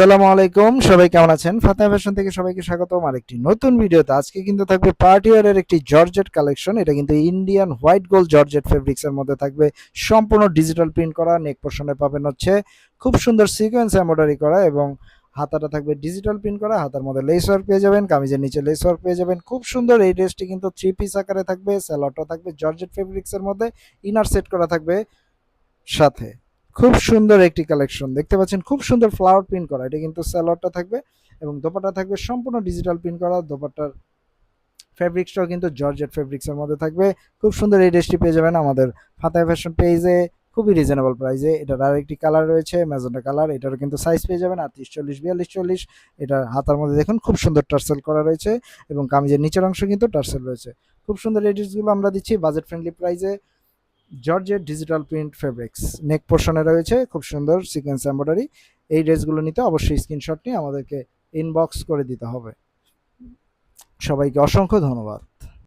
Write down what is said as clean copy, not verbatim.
আসসালামু আলাইকুম, সবাই কেমন আছেন? ফাতেমা ফ্যাশন থেকে সবাইকে স্বাগতম আরেকটি নতুন ভিডিওতে। আজকে কিন্তু থাকবে পার্টি ওয়্যারের একটি জর্জেট কালেকশন। এটা কিন্তু Indian white gold georgette fabrics এর মধ্যে থাকবে, সম্পূর্ণ ডিজিটাল প্রিন্ট করা। নেক পোর্শনে পাবেন হচ্ছে খুব সুন্দর সিকোয়েন্স এমব্রয়ডারি করা এবং হাতাটা থাকবে ডিজিটাল প্রিন্ট করা। হাতার মধ্যে লেস ওয়ার্ক পেয়ে যাবেন, কামিজের নিচে লেস ওয়ার্ক পেয়ে যাবেন। খুব সুন্দর এই ড্রেসটি কিন্তু থ্রি পিস আকারে থাকবে, স্যালোয়ারটা থাকবে জর্জেট ফেব্রিক্স এর মধ্যে, ইনার সেট করা থাকবে সাথে। খুব সুন্দর একটি কালেকশন দেখতে পাচ্ছেন, খুব সুন্দর ফ্লাওয়ার প্রিন্ট করা। এটা কিন্তু স্যালোয়ারটা থাকবে এবং দোপাট্টা থাকবে সম্পূর্ণ ডিজিটাল প্রিন্ট করা। দোপাট্টার ফেব্রিক্সটাও কিন্তু জর্জেট ফেব্রিক্সের মধ্যে থাকবে। খুব সুন্দর এই ড্রেসটি পেয়ে যাবেন আমাদের ফাতেমা ফ্যাশন পেজে খুবই রিজনেবল প্রাইসে। এটার আরেকটি কালার রয়েছে ম্যাজেন্টা কালার, এটারও কিন্তু সাইজ পেয়ে যাবেন 38, 40, 42, 40। এটা হাতার মধ্যে দেখুন খুব সুন্দর টার্সেল করা রয়েছে এবং কামিজের নিচের অংশ কিন্তু টার্সেল রয়েছে। খুব সুন্দর এই ড্রেসগুলো আমরা দিচ্ছি বাজেট ফ্রেন্ডলি প্রাইসে। জর্জেট ডিজিটাল প্রিন্ট ফেব্রিক্স, নেক পোর্শনে রয়েছে খুব সুন্দর সিকোয়েন্স এমব্রয়ডারি। এই ড্রেসগুলো নিতে অবশ্যই স্ক্রিনশট নিয়ে আমাদেরকে ইনবক্স করে দিতে হবে। সবাইকে অসংখ্য ধন্যবাদ।